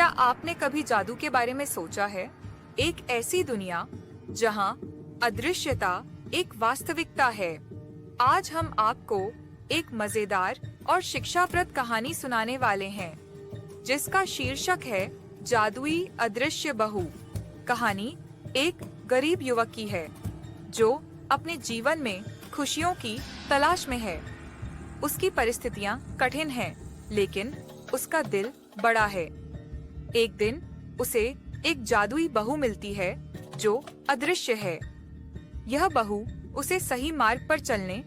क्या आपने कभी जादू के बारे में सोचा है? एक ऐसी दुनिया जहां अदृश्यता एक वास्तविकता है। आज हम आपको एक मजेदार और शिक्षाप्रद कहानी सुनाने वाले हैं, जिसका शीर्षक है जादुई अदृश्य बहू। कहानी एक गरीब युवक की है जो अपने जीवन में खुशियों की तलाश में है। उसकी परिस्थितियां कठिन हैं, लेकिन उसका दिल बड़ा है। एक दिन उसे एक जादुई बहू मिलती है जो अदृश्य है। यह बहू उसे सही मार्ग पर चलने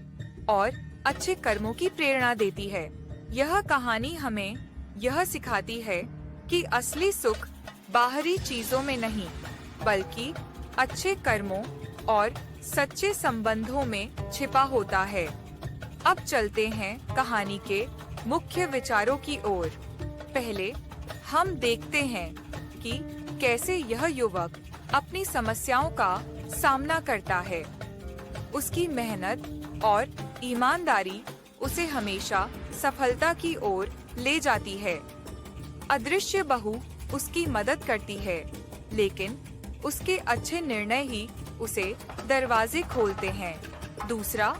और अच्छे कर्मों की प्रेरणा देती है। यह कहानी हमें यह सिखाती है कि असली सुख बाहरी चीजों में नहीं, बल्कि अच्छे कर्मों और सच्चे संबंधों में छिपा होता है। अब चलते हैं कहानी के मुख्य विचारों की ओर। पहले हम देखते हैं कि कैसे यह युवक अपनी समस्याओं का सामना करता है। उसकी मेहनत और ईमानदारी उसे हमेशा सफलता की ओर ले जाती है। अदृश्य बहू उसकी मदद करती है, लेकिन उसके अच्छे निर्णय ही उसे दरवाजे खोलते हैं। दूसरा,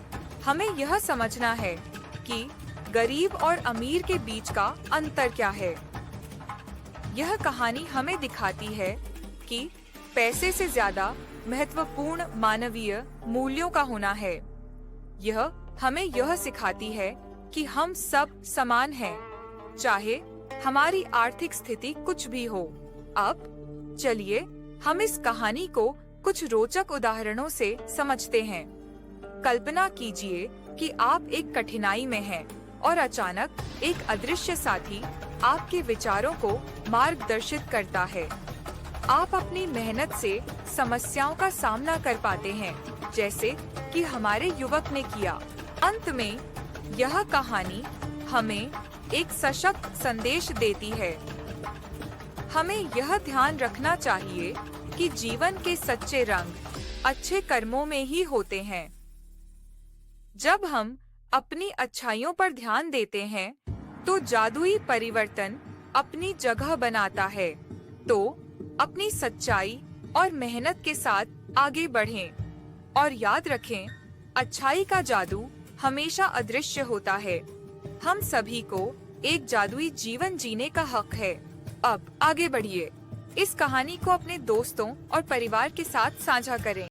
हमें यह समझना है कि गरीब और अमीर के बीच का अंतर क्या है। यह कहानी हमें दिखाती है कि पैसे से ज्यादा महत्वपूर्ण मानवीय मूल्यों का होना है। यह हमें यह सिखाती है कि हम सब समान हैं, चाहे हमारी आर्थिक स्थिति कुछ भी हो। अब चलिए हम इस कहानी को कुछ रोचक उदाहरणों से समझते हैं। कल्पना कीजिए कि आप एक कठिनाई में हैं और अचानक एक अदृश्य साथी आपके विचारों को मार्गदर्शित करता है। आप अपनी मेहनत से समस्याओं का सामना कर पाते हैं, जैसे कि हमारे युवक ने किया। अंत में यह कहानी हमें एक सशक्त संदेश देती है। हमें यह ध्यान रखना चाहिए कि जीवन के सच्चे रंग अच्छे कर्मों में ही होते हैं। जब हम अपनी अच्छाइयों पर ध्यान देते हैं, तो जादुई परिवर्तन अपनी जगह बनाता है। तो अपनी सच्चाई और मेहनत के साथ आगे बढ़ें और याद रखें, अच्छाई का जादू हमेशा अदृश्य होता है। हम सभी को एक जादुई जीवन जीने का हक है। अब आगे बढ़िए। इस कहानी को अपने दोस्तों और परिवार के साथ साझा करें।